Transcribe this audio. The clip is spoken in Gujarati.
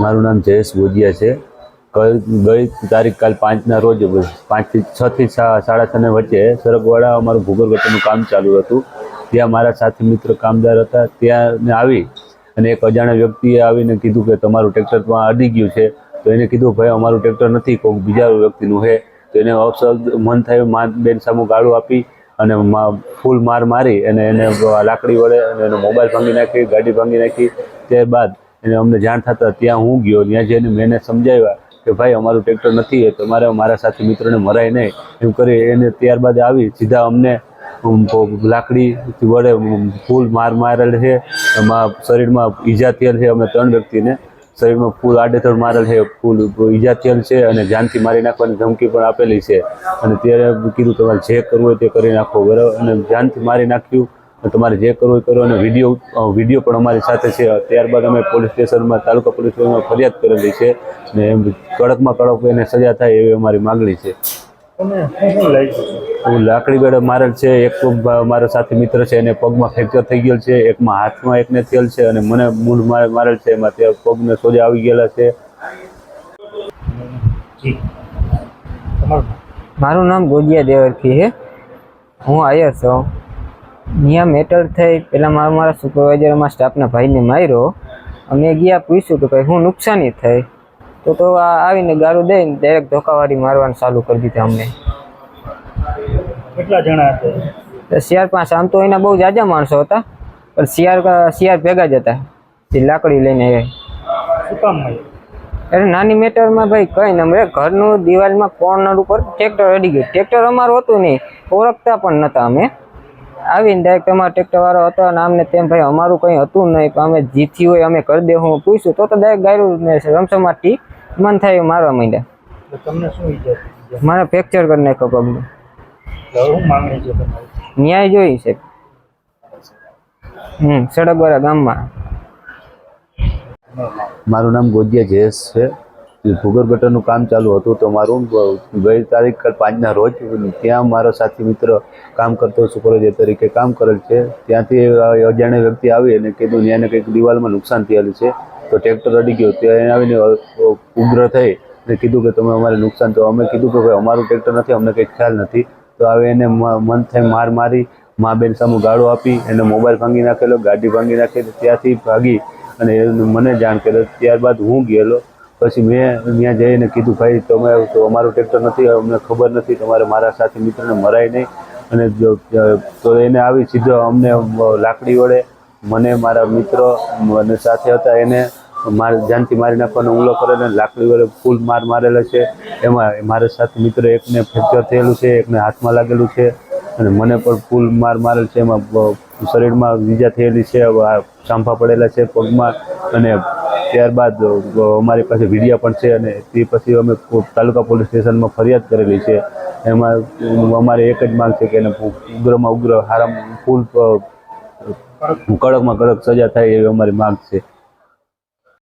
મારું નામ જયેશ ગોજિયા છે। ગઈ તારીખ કાલ 5ના રોજ 5 થી 6 થી 6:30 વચ્ચે સરગવાડા અમારું ભૂગર્ભ ગટરનું કામ ચાલુ હતું। ત્યાં મારા સાથી મિત્ર કામદાર હતા। ત્યાં આવી અને એક અજાણ્યા વ્યક્તિએ આવીને કીધું કે તમારું ટ્રેક્ટરમાં અડી ગયું છે। તો એને કીધું ભાઈ અમારું ટ્રેક્ટર નથી, કોઈ બીજા વ્યક્તિનું છે। તો એને અપશબ્દ મન થયું, મા બેન સામું ગાળું આપી અને ફૂલ માર મારી અને એને લાકડી વડે અને એનો મોબાઈલ ભાંગી નાખી, ગાડી ભાંગી નાખી। ત્યારબાદ એને અમને જાણ થતાં ત્યાં હું ગયો। ત્યાં જઈને મેં સમજાવ્યા કે ભાઈ અમારું ટ્રેક્ટર નથી, એ તમારે મારા સાથી મિત્રને મરાય નહીં એમ કરી એને ત્યારબાદ આવી સીધા અમને લાકડી વડે ફૂલ માર મારેલ છે। એમાં શરીરમાં ઈજા થયેલ છે। અમે 3 વ્યક્તિને શરીરમાં ફૂલ આડેધડ મારેલ છે, ફૂલ ઈજા થયેલ છે અને જાનથી મારી નાખવાની ધમકી પણ આપેલી છે। અને ત્યારે કીધું તમારે જે કરવું હોય તે કરી નાખો, બરાબર, અને જાનથી મારી નાખ્યું। તમારે જે કરવું હોય કરો, અને વિડીયો પણ અમારી સાથે છે। ત્યારબાદ અમે પોલીસ સ્ટેશનમાં, તાલુકા પોલીસ સ્ટેશનમાં ફરિયાદ કરેલી છે ને એમ કડકમાં કડક એને સજા થાય એવી અમારી માગણી છે। લાકડી વડે મારેલ છે। એક મારો સાથી મિત્ર છે એને પગમાં ફ્રેક્ચર થઈ ગયેલ છે, એકમાં હાથમાં એકને થયેલ છે અને મને મૂળ મારેલ છે, એમાં ત્યાં પગને સોજા આવી ગયેલા છે। મારું નામ ગોજિયા દેવરકી છે। હું આયર છું। ત્યાં મેટર થઈ પહેલાં મારા સુપરવાઇઝરમાં સ્ટાફના ભાઈને માર્યો। અમે ગયા પૂછ્યું કે ભાઈ શું નુકસાની થઈ, તો આવીને ગાળું દઈને ડાયરેક્ટ ધોકાવાળી મારવાનું ચાલુ કરી દીધા અમને। કેટલા જણા હતા? 4-5। આમ તો એના બહુ જાજા માણસો હતા, પણ શિયાર ભેગા જ હતા, તે લાકડી લઈને આવ્યા। શું કામ મળ્યું? અરે નાની મેટરમાં ભાઈ કઈ ને અમે ઘરનું દિવાલમાં કોર્નર ઉપર ટ્રેક્ટર અડી ગયું। ટ્રેક્ટર અમારું હતું નહીં, ઓળખતા પણ નહોતા અમે। આવીને ડાયરેક્ટ અમારો ટ્રેક્ટરવાળો હતો અને આમને તેમ ભાઈ અમારું કંઈ હતું નહીં, પણ અમે જીથી હોય અમે કરી દે હું પૂછ્યું તો ડાયરેક્ટ ગાયરું ને રમસમાટથી મન થાય મારવા માંડ્યા। તમને શું ઈજા? મારે ફ્રેક્ચર કરી નાખ્યો પગનું। શું માંગણી છે તમારી? ન્યાય જોઈ છે। સડકવાળા ગામમાં। મારું નામ ગોજિયા જયેશ છે। ભૂગર્ભ ગટરનું કામ ચાલુ હતું તો મારું ગઈ તારીખ 5ના રોજ ત્યાં મારો સાથી મિત્ર કામ કરતો સુપરવાઇઝર તરીકે કામ કરેલ છે। ત્યાંથી અજાણ્યા વ્યક્તિ આવી અને કીધું ત્યાંને કંઈક દિવાલમાં નુકસાન થયેલું છે, તો ટ્રેક્ટર અડી ગયું। ત્યાં આવીને ઉગ્ર થઈ અને કીધું કે તમે અમારે નુકસાન, તો અમે કીધું કે ભાઈ અમારું ટ્રેક્ટર નથી, અમને કંઈક ખ્યાલ નથી। તો હવે એને મન થઈ માર મારી, મા બેન સામું ગાળું આપી, એને મોબાઈલ ભાંગી નાખેલો, ગાડી ભાંગી નાખેલી। ત્યાંથી ભાગી અને મને જાણ કરેલ। ત્યારબાદ હું ગયેલો। પછી મેં ત્યાં જઈને કીધું ભાઈ તમે તો અમારું ટ્રેક્ટર નથી, અમને ખબર નથી, તમારે મારા સાથી મિત્રને મરાય નહીં। અને તો એને આવી સીધો અમને લાકડી વડે મને, મારા મિત્રો અને સાથે હતા એને જાનથી મારી નાખવાનો હુમલો કરેલો, લાકડી વડે ફૂલ માર મારેલો છે। એમાં મારા સાથી મિત્ર એકને ફ્રેક્ચર થયેલું છે, એકને હાથમાં લાગેલું છે અને મને પણ ફૂલ માર મારેલ છે। એમાં શરીરમાં ઈજા થયેલી છે, ચાંપા પડેલા છે પગમાં। અને ત્યારબાદ અમારી પાસે વિડીયો પણ છે અને તે પછી અમે તાલુકા પોલીસ સ્ટેશનમાં ફરિયાદ કરેલી છે। એમાં અમારે એક જ માંગ છે કે એને ઉગ્રમાં ઉગ્ર હારામાં ફૂલ કડકમાં કડક સજા થાય એવી અમારી માંગ છે।